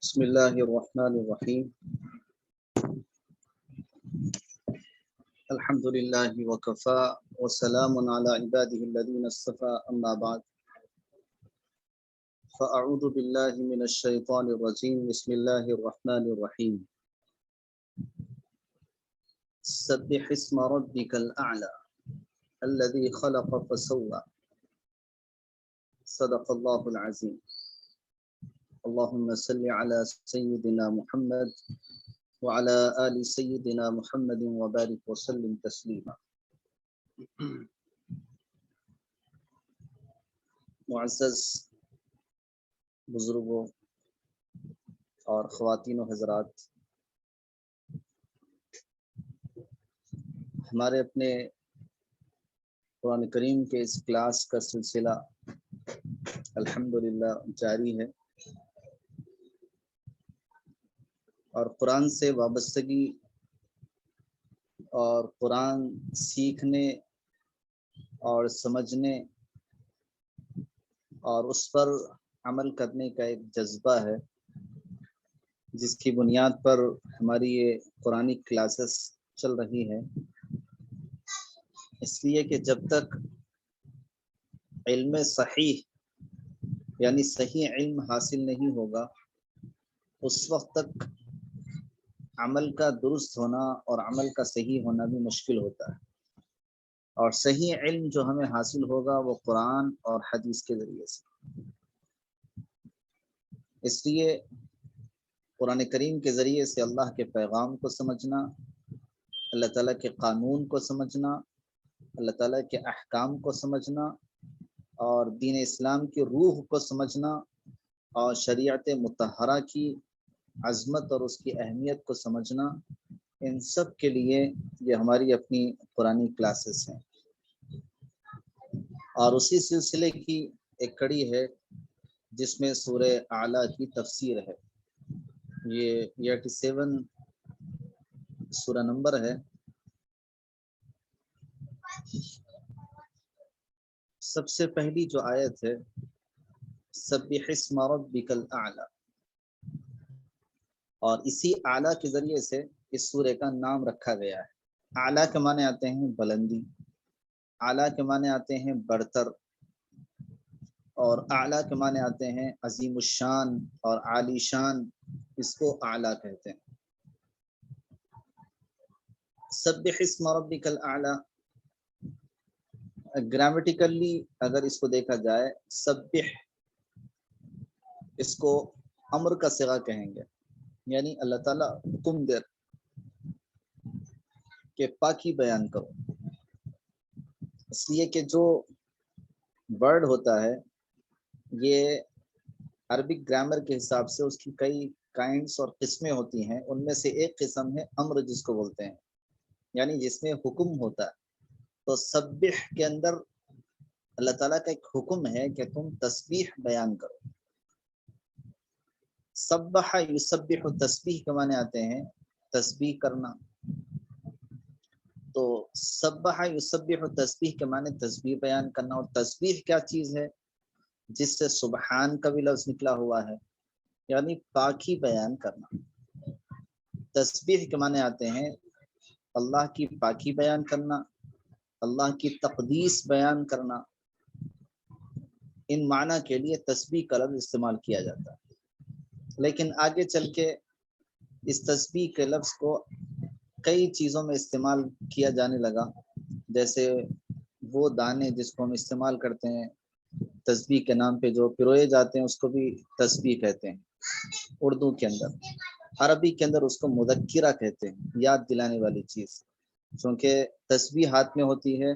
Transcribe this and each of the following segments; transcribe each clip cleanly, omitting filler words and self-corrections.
بسم الله الرحمن الرحيم. الحمد لله وكفى وسلام على عباده الذين اصطفى أما بعد فأعوذ بالله من الشيطان الرجيم. بسم الله الرحمن الرحيم. سبح اسم ربك الأعلى الذي خلق فسوى. صدق الله العظيم. اللهم صل على سيدنا محمد وعلى آل سيدنا محمد وبارك وسلم تسلیما. معزز بزرگوں اور خواتین و حضرات، ہمارے اپنے قرآن کریم کے اس کلاس کا سلسلہ الحمدللہ جاری ہے، اور قرآن سے وابستگی اور قرآن سیکھنے اور سمجھنے اور اس پر عمل کرنے کا ایک جذبہ ہے، جس کی بنیاد پر ہماری یہ قرآنی کلاسز چل رہی ہیں. اس لیے کہ جب تک علم صحیح یعنی صحیح علم حاصل نہیں ہوگا، اس وقت تک عمل کا درست ہونا اور عمل کا صحیح ہونا بھی مشکل ہوتا ہے. اور صحیح علم جو ہمیں حاصل ہوگا وہ قرآن اور حدیث کے ذریعے سے. اس لیے قرآن کریم کے ذریعے سے اللہ کے پیغام کو سمجھنا، اللہ تعالیٰ کے قانون کو سمجھنا، اللہ تعالیٰ کے احکام کو سمجھنا، اور دین اسلام کی روح کو سمجھنا، اور شریعت مطہرہ کی عظمت اور اس کی اہمیت کو سمجھنا، ان سب کے لیے یہ ہماری اپنی قرآنی کلاسز ہیں. اور اسی سلسلے کی ایک کڑی ہے جس میں سورہ اعلیٰ کی تفسیر ہے. یہ 87 سورہ نمبر ہے. سب سے پہلی جو آیت ہے سبح اسم ربک الاعلی، اور اسی اعلیٰ کے ذریعے سے اس سورہ کا نام رکھا گیا ہے. اعلیٰ کے معنی آتے ہیں بلندی، اعلیٰ کے معنی آتے ہیں برتر، اور اعلیٰ کے معنی آتے ہیں عظیم الشان اور عالی شان. اس کو اعلیٰ کہتے ہیں. سبح اسم ربک الاعلی، گرامیٹیکلی اگر اس کو دیکھا جائے، سبح اس کو امر کا صیغہ کہیں گے، یعنی اللہ تعالیٰ حکم دے کہ پاکی بیان کرو. اس لیے کہ جو ورڈ ہوتا ہے یہ عربک گرامر کے حساب سے اس کی کئی کائنڈس اور قسمیں ہوتی ہیں. ان میں سے ایک قسم ہے امر، جس کو بولتے ہیں، یعنی جس میں حکم ہوتا ہے. تو سبح کے اندر اللہ تعالیٰ کا ایک حکم ہے کہ تم تسبیح بیان کرو. سبح یسبح، تسبیح کے معنی آتے ہیں تسبیح کرنا. تو سبح یسبح تسبیح کے معنی تسبیح بیان کرنا. اور تسبیح کیا چیز ہے؟ جس سے سبحان کا بھی لفظ نکلا ہوا ہے، یعنی پاکی بیان کرنا. تسبیح کے معنی آتے ہیں اللہ کی پاکی بیان کرنا، اللہ کی تقدیس بیان کرنا. ان معنی کے لیے تسبیح کا لفظ استعمال کیا جاتا ہے. لیکن آگے چل کے اس تسبیح کے لفظ کو کئی چیزوں میں استعمال کیا جانے لگا. جیسے وہ دانے جس کو ہم استعمال کرتے ہیں تسبیح کے نام پہ، جو پروئے جاتے ہیں، اس کو بھی تسبیح کہتے ہیں اردو کے اندر. عربی کے اندر اس کو مذکرہ کہتے ہیں، یاد دلانے والی چیز. چونکہ تسبیح ہاتھ میں ہوتی ہے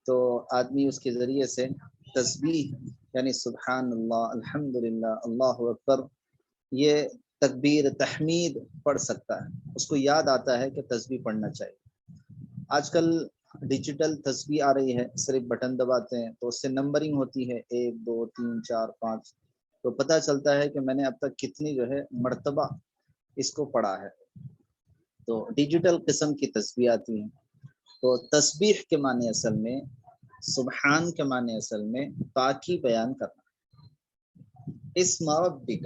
تو آدمی اس کے ذریعے سے تسبیح یعنی سبحان اللہ، الحمدللہ، اللہ اکبر، یہ تکبیر تحمید پڑھ سکتا ہے. اس کو یاد آتا ہے کہ تسبیح پڑھنا چاہیے. آج کل ڈیجیٹل تسبیح آ رہی ہے، صرف بٹن دباتے ہیں تو اس سے نمبرنگ ہوتی ہے 1 2 3 4 5، تو پتہ چلتا ہے کہ میں نے اب تک کتنی جو ہے مرتبہ اس کو پڑھا ہے. تو ڈیجیٹل قسم کی تسبیح آتی ہیں. تو تسبیح کے معنی اصل میں، سبحان کے معنی اصل میں پاکی بیان کرنا. اسم ربک،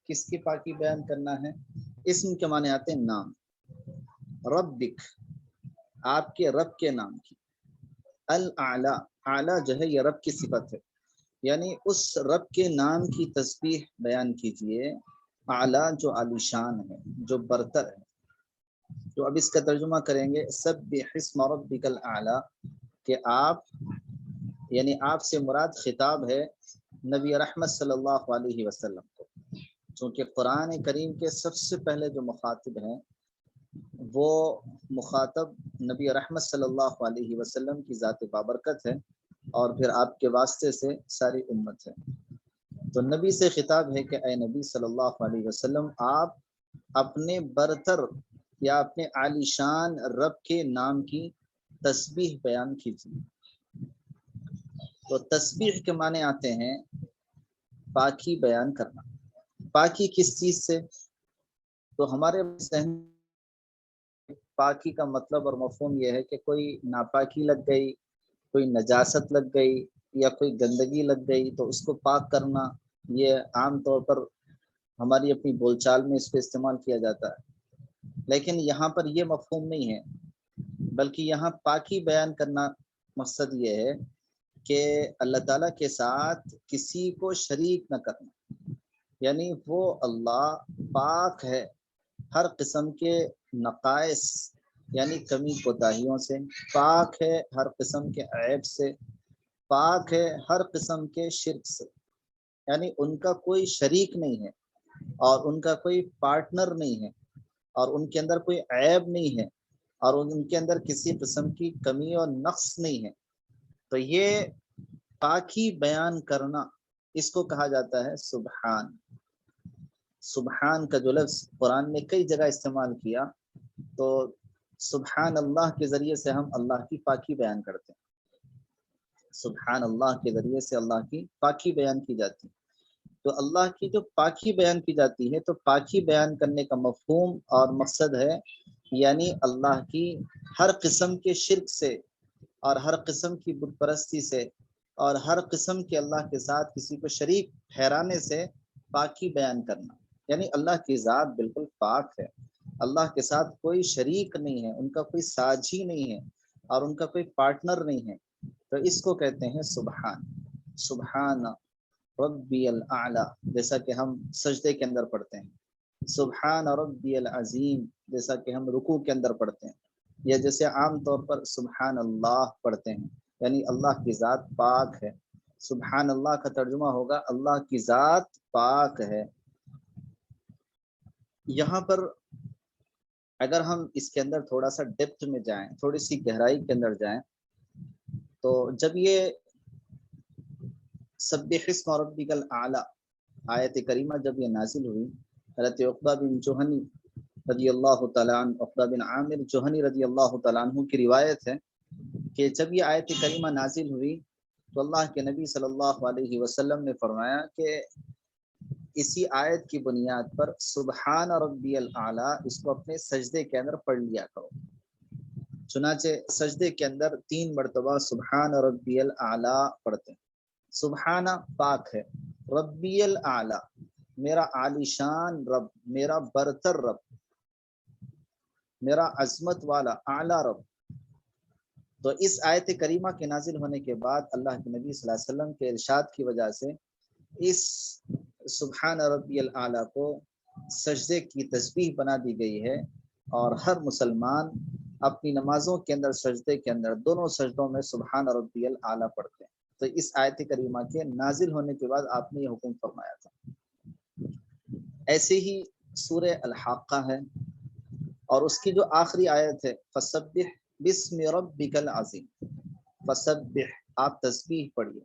کس کی پاکی بیان کرنا ہے؟ اسم کے معنی آتے ہیں نام، ربک آپ کے رب کے نام کی، الاعلی اعلی جو ہے یہ رب کی صفت ہے، یعنی اس رب کے نام کی تسبیح بیان کیجئے، اعلی جو عالی شان ہے، جو برتر ہے۔ تو اب اس کا ترجمہ کریں گے سبح اسم ربک الاعلی، کہ آپ یعنی آپ سے مراد خطاب ہے نبی رحمت صلی اللہ علیہ وسلم کو، چونکہ قرآن کریم کے سب سے پہلے جو مخاطب ہیں وہ مخاطب نبی رحمت صلی اللہ علیہ وسلم کی ذات بابرکت ہے، اور پھر آپ کے واسطے سے ساری امت ہے۔ تو نبی سے خطاب ہے کہ اے نبی صلی اللہ علیہ وسلم، آپ اپنے برتر یا اپنے عالی شان رب کے نام کی تسبیح بیان کیجیے۔ تو تسبیح کے معنی آتے ہیں پاکی بیان کرنا۔ پاکی کس چیز سے؟ تو ہمارے ذہن پاکی کا مطلب اور مفہوم یہ ہے کہ کوئی ناپاکی لگ گئی، کوئی نجاست لگ گئی یا کوئی گندگی لگ گئی تو اس کو پاک کرنا، یہ عام طور پر ہماری اپنی بول چال میں اس کو استعمال کیا جاتا ہے، لیکن یہاں پر یہ مفہوم نہیں ہے، بلکہ یہاں پاکی بیان کرنا مقصد یہ ہے کہ اللہ تعالیٰ کے ساتھ کسی کو شریک نہ کرنا، یعنی وہ اللہ پاک ہے ہر قسم کے نقائص یعنی کمی کوتاہیوں سے، پاک ہے ہر قسم کے عیب سے، پاک ہے ہر قسم کے شرک سے، یعنی ان کا کوئی شریک نہیں ہے اور ان کا کوئی پارٹنر نہیں ہے اور ان کے اندر کوئی عیب نہیں ہے اور ان کے اندر کسی قسم کی کمی اور نقص نہیں ہے۔ تو یہ پاکی بیان کرنا اس کو کہا جاتا ہے سبحان۔ سبحان کا جو لفظ قرآن میں کئی جگہ استعمال کیا، تو سبحان اللہ کے ذریعے سے ہم اللہ کی پاکی بیان کرتے ہیں، سبحان اللہ کے ذریعے سے اللہ کی پاکی بیان کی جاتی ہے۔ تو اللہ کی جو پاکی بیان کی جاتی ہے، تو پاکی بیان کرنے کا مفہوم اور مقصد ہے یعنی اللہ کی ہر قسم کے شرک سے اور ہر قسم کی بت پرستی سے اور ہر قسم کے اللہ کے ساتھ کسی کو شریک ٹھہرانے سے پاکی بیان کرنا، یعنی اللہ کی ذات بالکل پاک ہے، اللہ کے ساتھ کوئی شریک نہیں ہے، ان کا کوئی ساجھی نہیں ہے اور ان کا کوئی پارٹنر نہیں ہے، تو اس کو کہتے ہیں سبحان۔ سبحان ربی الاعلی، جیسا کہ ہم سجدے کے اندر پڑھتے ہیں، سبحان ربی العظیم جیسا کہ ہم رکوع کے اندر پڑھتے ہیں، یا جیسے عام طور پر سبحان اللہ پڑھتے ہیں، یعنی اللہ کی ذات پاک ہے۔ سبحان اللہ کا ترجمہ ہوگا اللہ کی ذات پاک ہے۔ یہاں پر اگر ہم اس کے اندر تھوڑا سا ڈیپتھ میں جائیں، تھوڑی سی گہرائی کے اندر جائیں، تو جب یہ سبح اسم ربک الاعلی آیت کریمہ جب یہ نازل ہوئی، حضرت عقبہ بن جوہنی رضی اللہ تعالیٰ عنہ، عقبہ بن عامر جوہنی رضی اللہ تعالیٰ عنہ کی روایت ہے کہ جب یہ آیت کریمہ نازل ہوئی تو اللہ کے نبی صلی اللہ علیہ وسلم نے فرمایا کہ اسی آیت کی بنیاد پر سبحان ربی الاعلی اس کو اپنے سجدے کے اندر پڑھ لیا کرو۔ چنانچہ سجدے کے اندر 3 مرتبہ سبحان ربی الاعلی پڑھتے ہیں۔ سبحانہ پاک ہے، ربی الاعلی میرا عالی شان رب، میرا برتر رب، میرا عظمت والا اعلی رب۔ تو اس آیت کریمہ کے نازل ہونے کے بعد اللہ کے نبی صلی اللہ علیہ وسلم کے ارشاد کی وجہ سے اس سبحان ربی الاعلی کو سجدے کی تسبیح بنا دی گئی ہے، اور ہر مسلمان اپنی نمازوں کے اندر سجدے کے اندر دونوں سجدوں میں سبحان ربی الاعلی پڑھتے ہیں۔ تو اس آیت کریمہ کے نازل ہونے کے بعد آپ نے یہ حکم فرمایا تھا۔ ایسے ہی سورہ الحاقہ ہے، اور اس کی جو آخری آیت ہے فسبح بسم ربک العظیم، فسبح آپ تسبیح پڑھیے،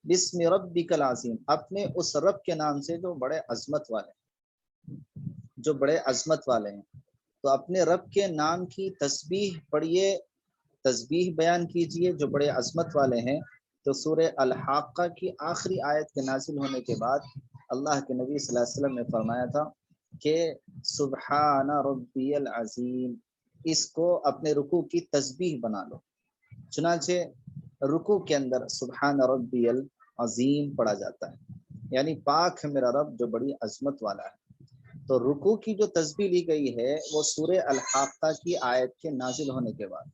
بسم ربک العظیم اپنے اس رب کے نام سے جو بڑے عظمت والے ہیں، جو بڑے عظمت والے ہیں۔ تو اپنے رب کے نام کی تسبیح پڑھیے، تسبیح بیان کیجئے جو بڑے عظمت والے ہیں۔ تو سورہ الحاقہ کی آخری آیت کے نازل ہونے کے بعد اللہ کے نبی صلی اللہ علیہ وسلم نے فرمایا تھا کہ سبحان ربی العظیم اس کو اپنے رکوع کی تسبیح بنا لو۔ چنانچہ رکوع کے اندر سبحان ربی العظیم پڑھا جاتا ہے۔ یعنی پاک ہے میرا رب جو بڑی عظمت والا ہے۔ تو رکوع کی جو تسبیح لی گئی ہے وہ سورہ الحاقہ کی آیت کے نازل ہونے کے بعد،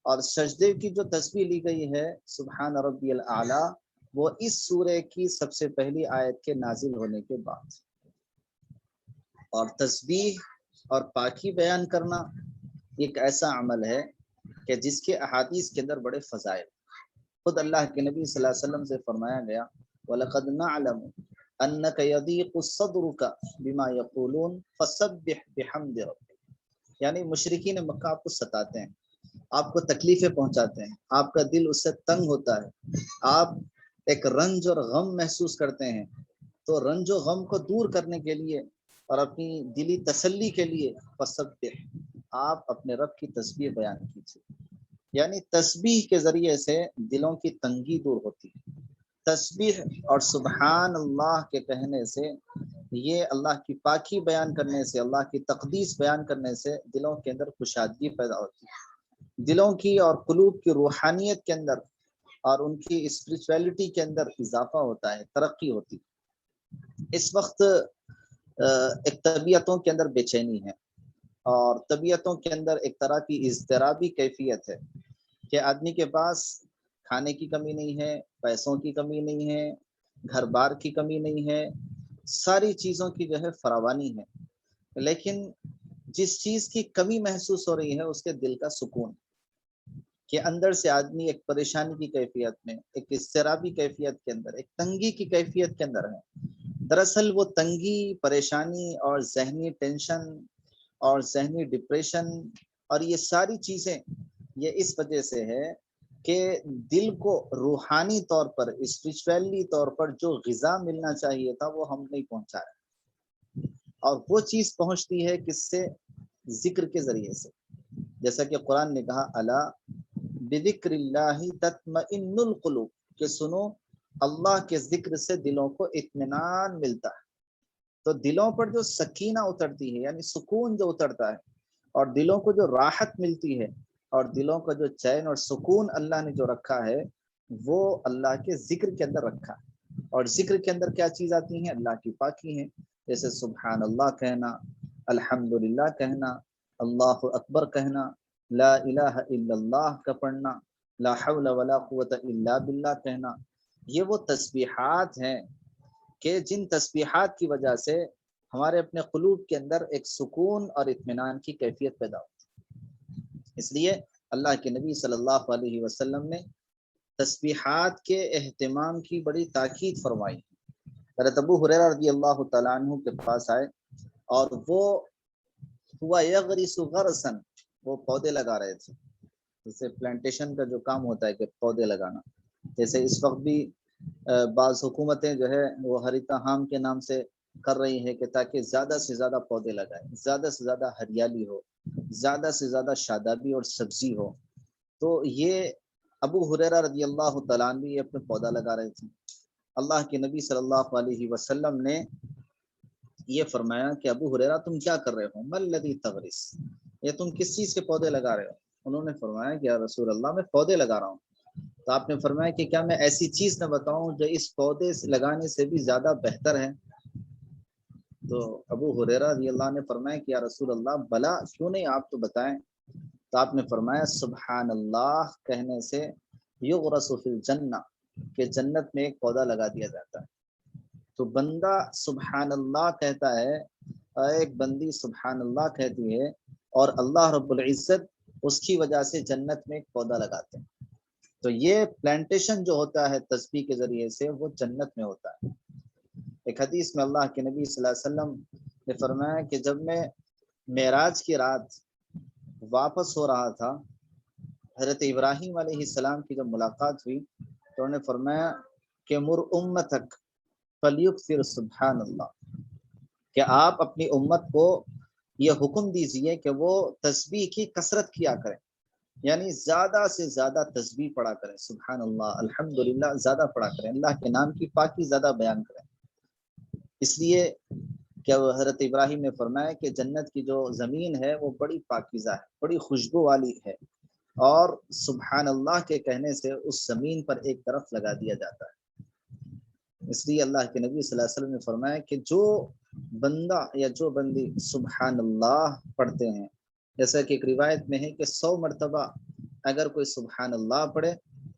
اور سجدے کی جو تسبیح لی گئی ہے سبحان ربی الاعلیٰ، وہ اس سورہ کی سب سے پہلی آیت کے نازل ہونے کے بعد۔ اور تسبیح اور پاکی بیان کرنا ایک ایسا عمل ہے کہ جس کے احادیث کے اندر بڑے فضائل، خود اللہ کے نبی صلی اللہ علیہ وسلم سے فرمایا گیا وَلَقَدْ نَعْلَمُ أَنَّكَ يَضِيقُ صَدْرُكَ بِمَا يَقُولُونَ فَسَبِّحْ بِحَمْدِ رَبِّكَ، یعنی مشرکین مکہ آپ کو ستاتے ہیں، آپ کو تکلیفیں پہنچاتے ہیں، آپ کا دل اس سے تنگ ہوتا ہے، آپ ایک رنج اور غم محسوس کرتے ہیں، تو رنج و غم کو دور کرنے کے لیے اور اپنی دلی تسلی کے لیے فسبح، آپ اپنے رب کی تسبیح بیان کیجیے۔ یعنی تسبیح کے ذریعے سے دلوں کی تنگی دور ہوتی ہے۔ تسبیح اور سبحان اللہ کے کہنے سے، یہ اللہ کی پاکی بیان کرنے سے، اللہ کی تقدیس بیان کرنے سے دلوں کے اندر کشادگی پیدا ہوتی ہے، دلوں کی اور قلوب کی روحانیت کے اندر اور ان کی اسپرچویلٹی کے اندر اضافہ ہوتا ہے، ترقی ہوتی ہے۔ اس وقت ایک طبیعتوں کے اندر بے چینی ہے، اور طبیعتوں کے اندر ایک طرح کی اضطرابی کیفیت ہے کہ آدمی کے پاس کھانے کی کمی نہیں ہے، پیسوں کی کمی نہیں ہے، گھر بار کی کمی نہیں ہے، ساری چیزوں کی جو ہے فراوانی ہے، لیکن جس چیز کی کمی محسوس ہو رہی ہے اس کے دل کا سکون، کہ اندر سے آدمی ایک پریشانی کی کیفیت میں، ایک اضطرابی کیفیت کے اندر، ایک تنگی کی کیفیت کے اندر ہے۔ دراصل وہ تنگی، پریشانی اور ذہنی ٹینشن اور ذہنی ڈپریشن اور یہ ساری چیزیں یہ اس وجہ سے ہے کہ دل کو روحانی طور پر، اسپرچویلی طور پر جو غذا ملنا چاہیے تھا وہ ہم نہیں پہنچا رہے، اور وہ چیز پہنچتی ہے کس سے؟ ذکر کے ذریعے سے۔ جیسا کہ قرآن نے کہا الا بذکر اللہ تطمئن القلوب، کہ سنو اللہ کے ذکر سے دلوں کو اطمینان ملتا ہے۔ تو دلوں پر جو سکینہ اترتی ہے، یعنی سکون جو اترتا ہے، اور دلوں کو جو راحت ملتی ہے، اور دلوں کا جو چین اور سکون اللہ نے جو رکھا ہے وہ اللہ کے ذکر کے اندر رکھا ہے۔ اور ذکر کے اندر کیا چیز آتی ہیں؟ اللہ کی پاکی ہیں، جیسے سبحان اللہ کہنا، الحمدللہ کہنا، اللہ اکبر کہنا، لا الہ الا اللہ کا پڑھنا، لا حول ولا قوت الا باللہ کہنا، یہ وہ تسبیحات ہیں کہ جن تسبیحات کی وجہ سے ہمارے اپنے قلوب کے اندر ایک سکون اور اطمینان کی کیفیت پیدا ہوتی ہے۔ اس لیے اللہ کے نبی صلی اللہ علیہ وسلم نے تسبیحات کے اہتمام کی بڑی تاکید فرمائی۔ حضرت ابو ہریرہ رضی اللہ تعالیٰ عنہ کے پاس آئے، اور وہ ہوا یغرس غرسا، وہ پودے لگا رہے تھے، جیسے پلانٹیشن کا جو کام ہوتا ہے کہ پودے لگانا، جیسے اس وقت بھی بعض حکومتیں جو ہے وہ ہریتا کے نام سے کر رہی ہے کہ تاکہ زیادہ سے زیادہ پودے لگائیں، زیادہ سے زیادہ ہریالی ہو، زیادہ سے زیادہ شادابی اور سبزی ہو۔ تو یہ ابو ہریرہ رضی اللہ تعالیٰ عنہ یہ اپنے پودا لگا رہے تھے۔ اللہ کے نبی صلی اللہ علیہ وسلم نے یہ فرمایا کہ ابو ہریرہ تم کیا کر رہے ہو؟ مل الذی تغرس، یہ تم کس چیز کے پودے لگا رہے ہو؟ انہوں نے فرمایا کہ یا رسول اللہ میں پودے لگا رہا ہوں۔ تو آپ نے فرمایا کہ کیا میں ایسی چیز نہ بتاؤں جو اس پودے سے لگانے سے بھی زیادہ بہتر ہے؟ تو ابو ہریرہ رضی اللہ نے فرمایا کہ یا رسول اللہ بلا، کیوں نہیں، آپ تو بتائیں۔ تو آپ نے فرمایا سبحان اللہ کہنے سے یغرس فی الجنہ، کہ جنت میں ایک پودا لگا دیا جاتا ہے۔ تو بندہ سبحان اللہ کہتا ہے، ایک بندی سبحان اللہ کہتی ہے، اور اللہ رب العزت اس کی وجہ سے جنت میں ایک پودا لگاتے ہیں۔ تو یہ پلانٹیشن جو ہوتا ہے تسبیح کے ذریعے سے وہ جنت میں ہوتا ہے۔ ایک حدیث میں اللہ کے نبی صلی اللہ علیہ وسلم نے فرمایا کہ جب میں معراج کی رات واپس ہو رہا تھا، حضرت ابراہیم علیہ السلام کی جب ملاقات ہوئی تو انہوں نے فرمایا کہ مر امتک فلیکثر سبحان اللہ، کہ آپ اپنی امت کو یہ حکم دیجئے کہ وہ تسبیح کی کثرت کیا کریں، یعنی زیادہ سے زیادہ تسبیح پڑھا کریں، سبحان اللہ الحمدللہ زیادہ پڑھا کریں، اللہ کے نام کی پاکی زیادہ بیان کریں۔ اس لیے کہ حضرت ابراہیم نے فرمایا کہ جنت کی جو زمین ہے وہ بڑی پاکیزہ ہے، بڑی خوشبو والی ہے، اور سبحان اللہ کے کہنے سے اس زمین پر ایک درخت لگا دیا جاتا ہے۔ اس لیے اللہ کے نبی صلی اللہ علیہ وسلم نے فرمایا کہ جو بندہ یا جو بندی سبحان اللہ پڑھتے ہیں، جیسا کہ ایک روایت میں ہے کہ 100 مرتبہ اگر کوئی سبحان اللہ پڑھے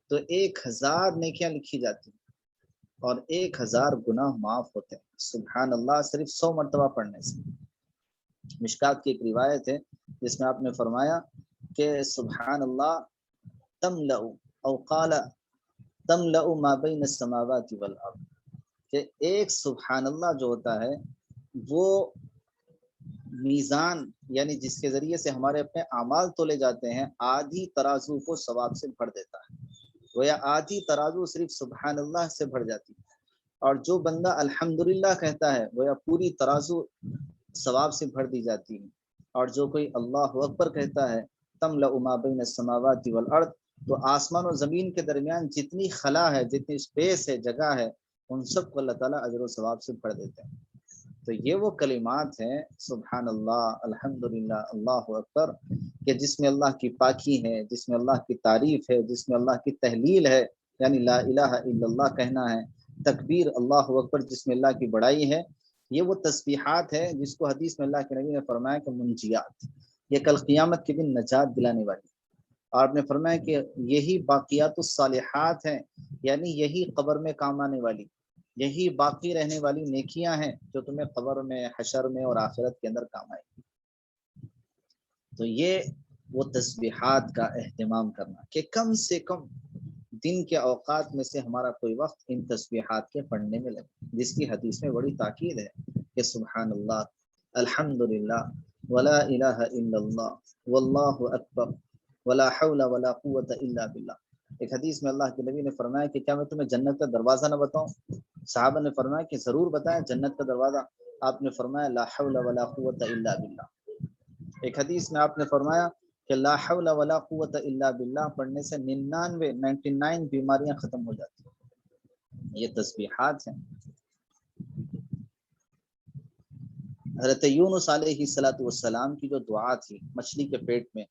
تو 1000 نیکیاں لکھی جاتی ہیں اور 1000 گناہ معاف ہوتے ہیں، سبحان اللہ صرف 100 مرتبہ پڑھنے سے۔ مشکات کی ایک روایت ہے جس میں آپ نے فرمایا کہ سبحان اللہ تملأ او قال تملأ ما بین السماوات والارض، کہ ایک سبحان اللہ جو ہوتا ہے وہ میزان یعنی جس کے ذریعے سے ہمارے اپنے اعمال تولے جاتے ہیں، آدھی ترازو کو ثواب سے بھر دیتا ہے، گویا آدھی ترازو صرف سبحان اللہ سے بھر جاتی ہے۔ اور جو بندہ الحمدللہ کہتا ہے گویا پوری ترازو ثواب سے بھر دی جاتی ہے۔ اور جو کوئی اللہ اکبر کہتا ہے تملأ ما بین السماوات والارض، تو آسمان و زمین کے درمیان جتنی خلا ہے، جتنی اسپیس ہے، جگہ ہے، ان سب کو اللہ تعالیٰ اجر و ثواب سے بھر دیتے ہیں۔ تو یہ وہ کلمات ہیں سبحان اللہ، الحمدللہ، اللہ اکبر، کہ جس میں اللہ کی پاکی ہے، جس میں اللہ کی تعریف ہے، جس میں اللہ کی تحلیل ہے، یعنی لا الہ الا اللہ کہنا ہے، تکبیر اللہ اکبر جس میں اللہ کی بڑائی ہے۔ یہ وہ تسبیحات ہے جس کو حدیث میں اللہ کے نبی نے فرمایا کہ منجیات، یہ کل قیامت کے دن نجات دلانے والی۔ اور آپ نے فرمایا کہ یہی باقیات الصالحات ہیں، یعنی یہی قبر میں کام آنے والی، یہی باقی رہنے والی نیکیاں ہیں جو تمہیں قبر میں، حشر میں اور آخرت کے اندر کام آئے گی۔ تو یہ وہ تسبیحات کا اہتمام کرنا کہ کم سے کم دن کے اوقات میں سے ہمارا کوئی وقت ان تسبیحات کے پڑھنے میں لگے، جس کی حدیث میں بڑی تاکید ہے کہ سبحان اللہ، الحمدللہ، ولا الہ الا اللہ، واللہ اکبر، ولا حول ولا قوت الا باللہ۔ ایک حدیث میں اللہ کے نبی نے فرمایا کہ کیا میں تمہیں جنت کا دروازہ نہ بتاؤں؟ صحابہ نے فرمایا کہ ضرور بتائیں جنت کا دروازہ۔ آپ نے فرمایا لا حول ولا قوت الا باللہ۔ ایک حدیث میں آپ نے فرمایا کہ لا حول ولا قوت الا باللہ پڑھنے سے 99 بیماریاں ختم ہو جاتی ہیں۔ یہ تسبیحات ہیں۔ حضرت یونس علیہ الصلوۃ والسلام کی جو دعا تھی مچھلی کے پیٹ میں،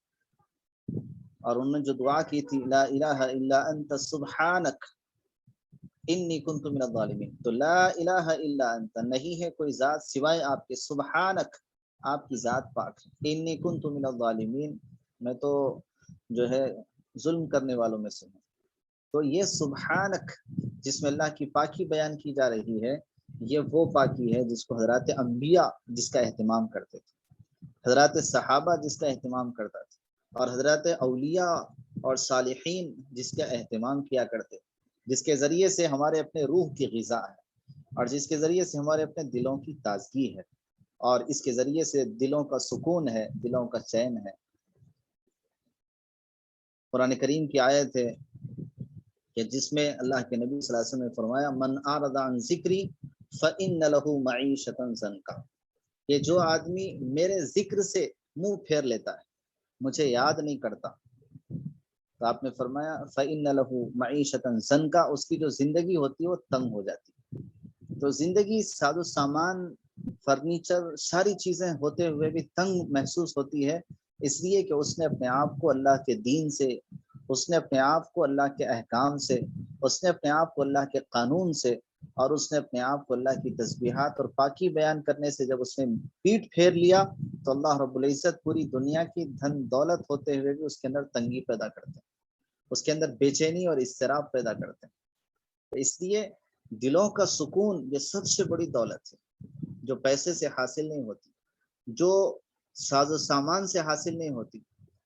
اور انہوں نے جو دعا کی تھی لا الہ الا انت سبحانک انی کنت من الظالمین، تو لا الہ الا انت، نہیں ہے کوئی ذات سوائے آپ کے، سبحانک، آپ کی ذات پاک ہے، انی کنت من الظالمین، میں تو جو ہے ظلم کرنے والوں میں سے ہوں۔ تو یہ سبحانک جس میں اللہ کی پاکی بیان کی جا رہی ہے، یہ وہ پاکی ہے جس کو حضرات انبیاء جس کا اہتمام کرتے تھے، حضرات صحابہ جس کا اہتمام کرتا تھے، اور حضرات اولیاء اور صالحین جس کا اہتمام کیا کرتے، جس کے ذریعے سے ہمارے اپنے روح کی غذا ہے، اور جس کے ذریعے سے ہمارے اپنے دلوں کی تازگی ہے، اور اس کے ذریعے سے دلوں کا سکون ہے، دلوں کا چین ہے۔ قرآن کریم کی آیت ہے کہ جس میں اللہ کے نبی صلی اللہ علیہ وسلم نے فرمایا من اعرض عن ذکری فإن له معیشۃ ضنکا، کہ جو آدمی میرے ذکر سے منہ پھیر لیتا ہے، مجھے یاد نہیں کرتا، تو آپ نے فرمایا فإن له معیشۃ ضنکا، اس کی جو زندگی ہوتی ہے وہ تنگ ہو جاتی ہے۔ تو زندگی ساز و سامان، فرنیچر، ساری چیزیں ہوتے ہوئے بھی تنگ محسوس ہوتی ہے، اس لیے کہ اس نے اپنے آپ کو اللہ کے دین سے، اس نے اپنے آپ کو اللہ کے احکام سے، اس نے اپنے آپ کو اللہ کے قانون سے، اور اس نے اپنے آپ کو اللہ کی تسبیحات اور پاکی بیان کرنے سے جب اس نے پیٹ پھیر لیا، تو اللہ رب العزت پوری دنیا کی دھن دولت ہوتے ہوئے بھی اس کے اندر تنگی پیدا کرتے ہیں، اس کے اندر بے چینی اور اضطراب پیدا کرتے ہیں۔ تو اس لیے دلوں کا سکون یہ سب سے بڑی دولت ہے، جو پیسے سے حاصل نہیں ہوتی، جو ساز و سامان سے حاصل نہیں ہوتی۔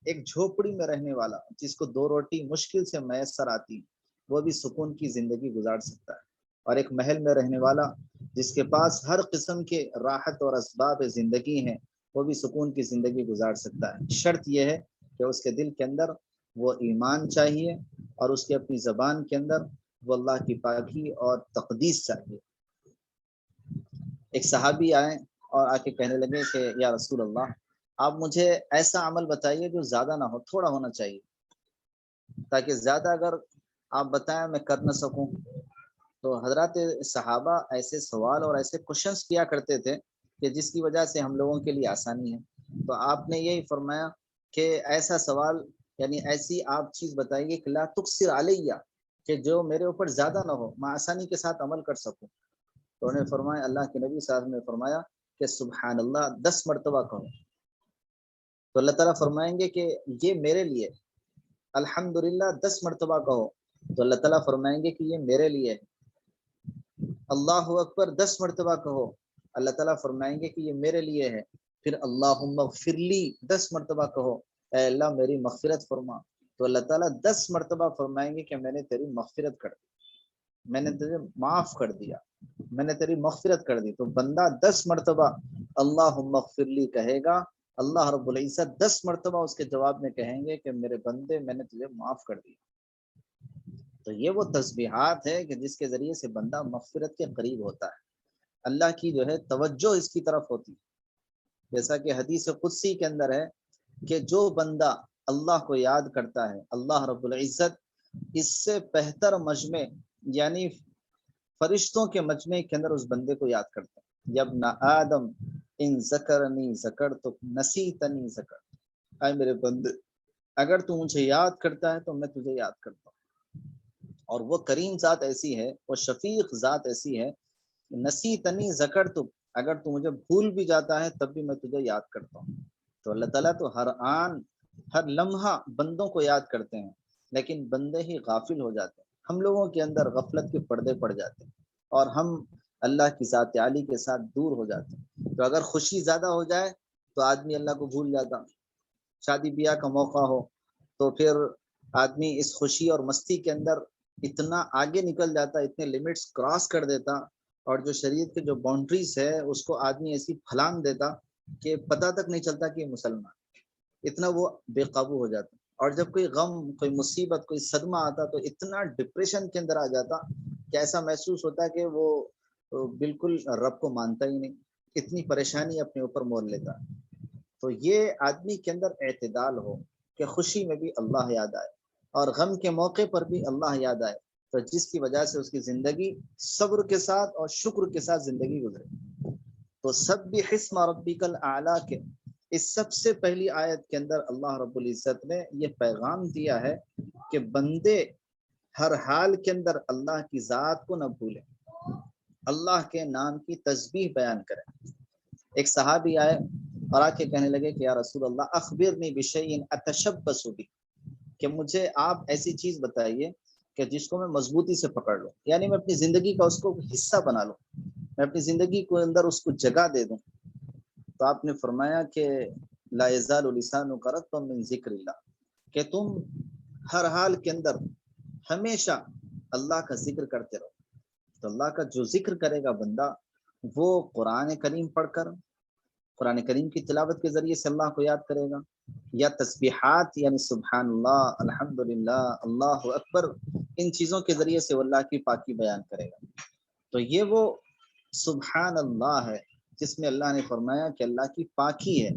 ایک جھوپڑی میں رہنے والا جس کو 2 روٹی مشکل سے میسر آتی، وہ بھی سکون کی زندگی گزار سکتا ہے، اور ایک محل میں رہنے والا جس کے پاس ہر قسم کے راحت اور اسباب زندگی ہیں، وہ بھی سکون کی زندگی گزار سکتا ہے۔ شرط یہ ہے کہ اس کے دل کے اندر وہ ایمان چاہیے، اور اس کی اپنی زبان کے اندر وہ اللہ کی پاکی اور تقدیس چاہیے۔ ایک صحابی آئے اور آ کے کہنے لگے کہ یا رسول اللہ، آپ مجھے ایسا عمل بتائیے جو زیادہ نہ ہو، تھوڑا ہونا چاہیے، تاکہ زیادہ اگر آپ بتائیں میں کر نہ سکوں۔ تو حضرات صحابہ ایسے سوال اور ایسے کوشچنس کیا کرتے تھے کہ جس کی وجہ سے ہم لوگوں کے لیے آسانی ہے۔ تو آپ نے یہی فرمایا کہ ایسا سوال، یعنی ایسی آپ چیز بتائیے کہ لا تقصر علیہ، کہ جو میرے اوپر زیادہ نہ ہو، میں آسانی کے ساتھ عمل کر سکوں. تو انہوں نے فرمایا، اللہ کے نبی صلی اللہ علیہ وسلم نے فرمایا کہ سبحان اللہ 10 مرتبہ کہو. تو اللہ تعالیٰ فرمائیں گے کہ یہ میرے لیے. الحمدللہ 10 مرتبہ کہو تو اللہ تعالیٰ فرمائیں گے کہ یہ میرے لیے. اللہ اکبر 10 مرتبہ کہو، اللہ تعالیٰ فرمائیں گے کہ یہ میرے لیے ہے. پھر اللہم اغفر لی 10 مرتبہ کہو، اے اللہ میری مغفرت فرما. تو اللہ تعالیٰ 10 مرتبہ فرمائیں گے کہ میں نے تیری مغفرت کر دی، میں نے تجھے معاف کر دیا، میں نے تیری مغفرت کر دی. تو بندہ 10 مرتبہ اللہم اغفر لی کہے گا، اللہ رب العزت 10 مرتبہ اس کے جواب میں کہیں گے کہ میرے بندے میں نے تجھے معاف کر دیا. تو یہ وہ تسبیحات ہے کہ جس کے ذریعے سے بندہ مغفرت کے قریب ہوتا ہے، اللہ کی جو ہے توجہ اس کی طرف ہوتی. جیسا کہ حدیث قدسی کے اندر ہے کہ جو بندہ اللہ کو یاد کرتا ہے، اللہ رب العزت اس سے بہتر مجمع یعنی فرشتوں کے مجمع کے اندر اس بندے کو یاد کرتا ہے. یابن آدم ان ذکرنی ذکرتک نسیتنی ذکرتک، اے میرے بندے اگر تو مجھے یاد کرتا ہے تو میں تجھے یاد کرتا ہوں. اور وہ کریم ذات ایسی ہے، وہ شفیق ذات ایسی ہے، نسیتنی ذکرتک، اگر تو مجھے بھول بھی جاتا ہے تب بھی میں تجھے یاد کرتا ہوں. تو اللہ تعالیٰ تو ہر آن ہر لمحہ بندوں کو یاد کرتے ہیں، لیکن بندے ہی غافل ہو جاتے ہیں. ہم لوگوں کے اندر غفلت کے پردے پڑ جاتے ہیں اور ہم اللہ کی ذات عالی کے ساتھ دور ہو جاتے ہیں. تو اگر خوشی زیادہ ہو جائے تو آدمی اللہ کو بھول جاتا. شادی بیاہ کا موقع ہو تو پھر آدمی اس خوشی اور مستی کے اندر اتنا آگے نکل جاتا، اتنے لیمٹس کراس کر دیتا، اور جو شریعت کے جو باؤنڈریز ہے اس کو آدمی ایسی پھلانگ دیتا کہ پتہ تک نہیں چلتا کہ یہ مسلمان. اتنا وہ بے قابو ہو جاتا. اور جب کوئی غم، کوئی مصیبت، کوئی صدمہ آتا تو اتنا ڈپریشن کے اندر آ جاتا کہ ایسا محسوس ہوتا کہ وہ بالکل رب کو مانتا ہی نہیں، اتنی پریشانی اپنے اوپر مول لیتا. تو یہ آدمی کے اندر اعتدال ہو کہ خوشی میں بھی اللہ یاد آئے اور غم کے موقع پر بھی اللہ یاد آئے، تو جس کی وجہ سے اس کی زندگی صبر کے ساتھ اور شکر کے ساتھ زندگی گزرے. تو سبح اسم ربک الاعلی کے اس سب سے پہلی آیت کے اندر اللہ رب العزت نے یہ پیغام دیا ہے کہ بندے ہر حال کے اندر اللہ کی ذات کو نہ بھولیں، اللہ کے نام کی تسبیح بیان کریں. ایک صحابی آئے اور آ کے کہنے لگے کہ یا رسول اللہ اخبرنی بشیء اتشبث بہ، کہ مجھے آپ ایسی چیز بتائیے کہ جس کو میں مضبوطی سے پکڑ لوں، یعنی میں اپنی زندگی کا اس کو حصہ بنا لوں، میں اپنی زندگی کو اندر اس کو جگہ دے دوں. تو آپ نے فرمایا کہ لا یزال لسانک رطبا من ذکر اللہ، کہ تم ہر حال کے اندر ہمیشہ اللہ کا ذکر کرتے رہو. تو اللہ کا جو ذکر کرے گا بندہ، وہ قرآن کریم پڑھ کر، قرآن کریم کی تلاوت کے ذریعے سے اللہ کو یاد کرے گا، یا تسبیحات یعنی سبحان اللہ، الحمدللہ، اللہ اکبر، ان چیزوں کے ذریعے سے وہ اللہ کی پاکی بیان کرے گا. تو یہ وہ سبحان اللہ ہے جس میں اللہ نے فرمایا کہ اللہ کی پاکی ہے.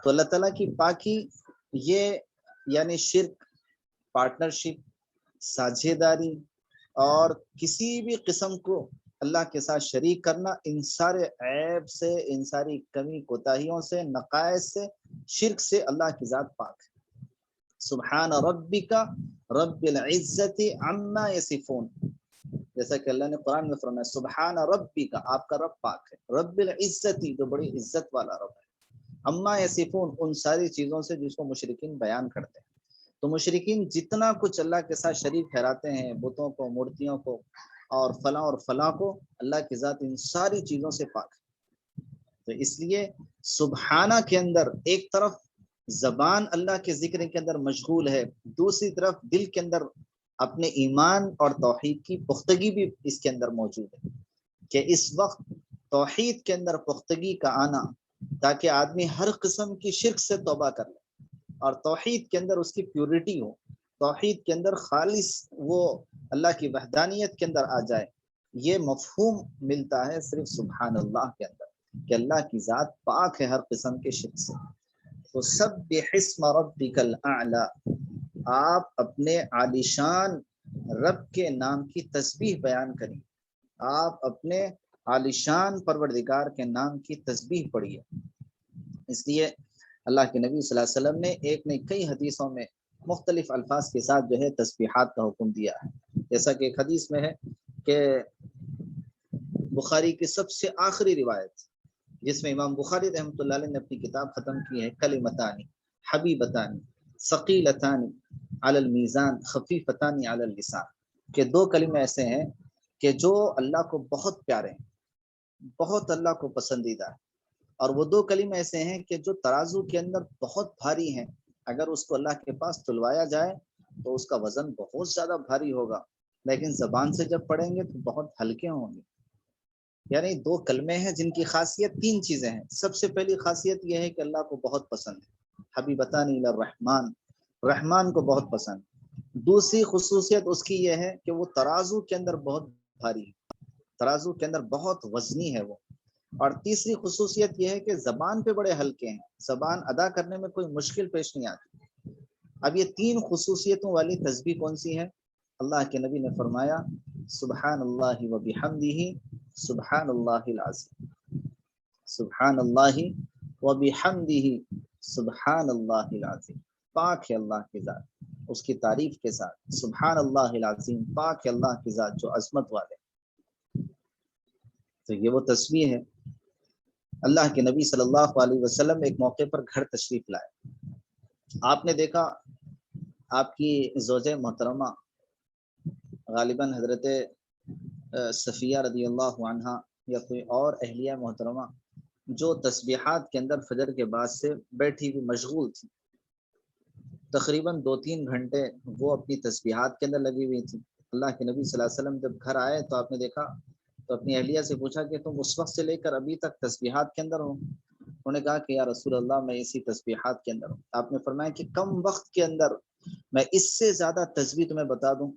تو اللہ تعالیٰ کی پاکی یہ یعنی شرک، پارٹنرشپ، ساجھیداری اور کسی بھی قسم کو اللہ کے ساتھ شریک کرنا، ان سارے عیب سے، ان ساری کمی کوتاہیوں سے، نقائص سے، شرک سے اللہ کی ذات پاک ہے. سبحان ربک رب العزت عما یصفون، جیسا کہ اللہ نے قرآن میں فرمایا سبحان ربک، آپ کا رب پاک ہے، رب العزت جو بڑی عزت والا رب ہے، عما یصفون ان ساری چیزوں سے جس کو مشرکین بیان کرتے ہیں. تو مشرکین جتنا کچھ اللہ کے ساتھ شریک ٹھہراتے ہیں، بتوں کو، مورتیوں کو اور فلاں کو، اللہ کی ذات ان ساری چیزوں سے پاک ہے. تو اس لیے سبحانہ کے اندر ایک طرف زبان اللہ کے ذکر کے اندر مشغول ہے، دوسری طرف دل کے اندر اپنے ایمان اور توحید کی پختگی بھی اس کے اندر موجود ہے، کہ اس وقت توحید کے اندر پختگی کا آنا تاکہ آدمی ہر قسم کی شرک سے توبہ کر لے اور توحید کے اندر اس کی پیورٹی ہو، توحید کے اندر خالص وہ اللہ کی وحدانیت کے اندر آ جائے. یہ مفہوم ملتا ہے صرف سبحان اللہ کے اندر کہ اللہ کی ذات پاک ہے ہر قسم کے شرک سے. تو سبح اسم ربک الاعلی، آپ اپنے عالیشان رب کے نام کی تسبیح بیان کریں، آپ اپنے عالیشان پروردگار کے نام کی تسبیح پڑھیے. اس لیے اللہ کے نبی صلی اللہ علیہ وسلم نے ایک نہیں کئی حدیثوں میں مختلف الفاظ کے ساتھ جو ہے تسبیحات کا حکم دیا ہے. جیسا کہ ایک حدیث میں ہے کہ بخاری کی سب سے آخری روایت جس میں امام بخاری رحمۃ اللہ علیہ نے اپنی کتاب ختم کی ہے، کلمتانی حبیبتانی ثقیلتانی علی المیزان خفیفتانی علی اللسان، کہ دو کلمے ایسے ہیں کہ جو اللہ کو بہت پیارے ہیں، بہت اللہ کو پسندیدہ ہے، اور وہ دو کلمے ایسے ہیں کہ جو ترازو کے اندر بہت بھاری ہیں، اگر اس کو اللہ کے پاس تلوایا جائے تو اس کا وزن بہت زیادہ بھاری ہوگا، لیکن زبان سے جب پڑھیں گے تو بہت ہلکے ہوں گے. یعنی دو کلمے ہیں جن کی خاصیت تین چیزیں ہیں. سب سے پہلی خاصیت یہ ہے کہ اللہ کو بہت پسند ہے، حبیبتان الی الرحمن، رحمان کو بہت پسند. دوسری خصوصیت اس کی یہ ہے کہ وہ ترازو کے اندر بہت بھاری ہے، ترازو کے اندر بہت وزنی ہے وہ. اور تیسری خصوصیت یہ ہے کہ زبان پہ بڑے ہلکے ہیں، زبان ادا کرنے میں کوئی مشکل پیش نہیں آتی. اب یہ تین خصوصیتوں والی تسبیح کون سی ہے؟ اللہ کے نبی نے فرمایا سبحان اللہ و بحمدہ سبحان اللہ العظیم، سبحان اللہ و بحمدہ سبحان اللہ العظیم. پاک ہے اللہ کی ذات اس کی تعریف کے ساتھ، سبحان اللہ العظیم، پاک ہے اللہ کی ذات جو عظمت والے. تو یہ وہ تسبیح ہے. اللہ کے نبی صلی اللہ علیہ وسلم ایک موقع پر گھر تشریف لائے. آپ نے دیکھا آپ کی زوجہ محترمہ غالباً حضرت صفیہ رضی اللہ عنہا یا کوئی اور اہلیہ محترمہ جو تسبیحات کے اندر فجر کے بعد سے بیٹھی ہوئی مشغول تھی. تقریباً 2-3 گھنٹے وہ اپنی تسبیحات کے اندر لگی ہوئی تھی. اللہ کے نبی صلی اللہ علیہ وسلم جب گھر آئے تو آپ نے دیکھا تو اپنی اہلیہ سے پوچھا کہ تم اس وقت سے لے کر ابھی تک تسبیحات کے اندر ہو؟ انہوں نے کہا کہ یا رسول اللہ میں اسی تسبیحات کے اندر ہوں. آپ نے فرمایا کہ کم وقت کے اندر میں اس سے زیادہ تسبیح تمہیں بتا دوں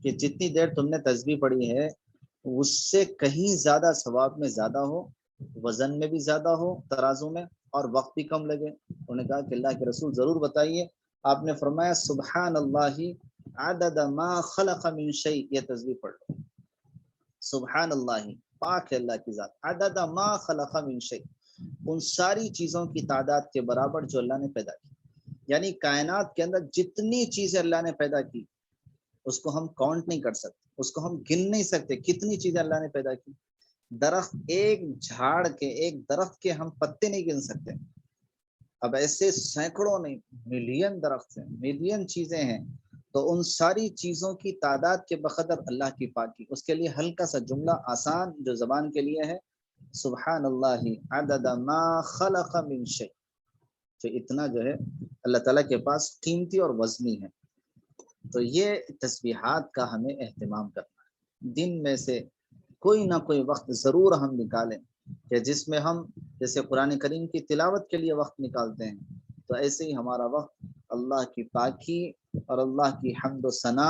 کہ جتنی دیر تم نے تسبیح پڑھی ہے اس سے کہیں زیادہ ثواب میں زیادہ ہو، وزن میں بھی زیادہ ہو ترازو میں، اور وقت بھی کم لگے. انہوں نے کہا کہ اللہ کے رسول ضرور بتائیے. آپ نے فرمایا سبحان اللہ عدد ما خلق من شیء، یہ تسبیح پڑھ لو. سبحان اللہ، پاک ہے اللہ کی ذات، عدد ما خلق من شیء، ان ساری چیزوں کی تعداد کے برابر جو اللہ نے پیدا کی. یعنی کائنات کے اندر جتنی چیزیں اللہ نے پیدا کی اس کو ہم کاؤنٹ نہیں کر سکتے، اس کو ہم گن نہیں سکتے کتنی چیزیں اللہ نے پیدا کی. درخت ایک جھاڑ کے، ایک درخت کے ہم پتے نہیں گن سکتے. اب ایسے سینکڑوں نہیں، ملین درخت ہیں، ملین چیزیں ہیں. تو ان ساری چیزوں کی تعداد کے بقدر اللہ کی پاکی. اس کے لیے ہلکا سا جملہ آسان جو زبان کے لیے ہے، سبحان اللہ عدد ما خلق من شیء. تو اتنا جو ہے اللہ تعالیٰ کے پاس قیمتی اور وزنی ہے. تو یہ تسبیحات کا ہمیں اہتمام کرنا ہے. دن میں سے کوئی نہ کوئی وقت ضرور ہم نکالیں کہ جس میں ہم جیسے قرآن کریم کی تلاوت کے لیے وقت نکالتے ہیں، تو ایسے ہی ہمارا وقت اللہ کی پاکی اور اللہ کی حمد و ثنا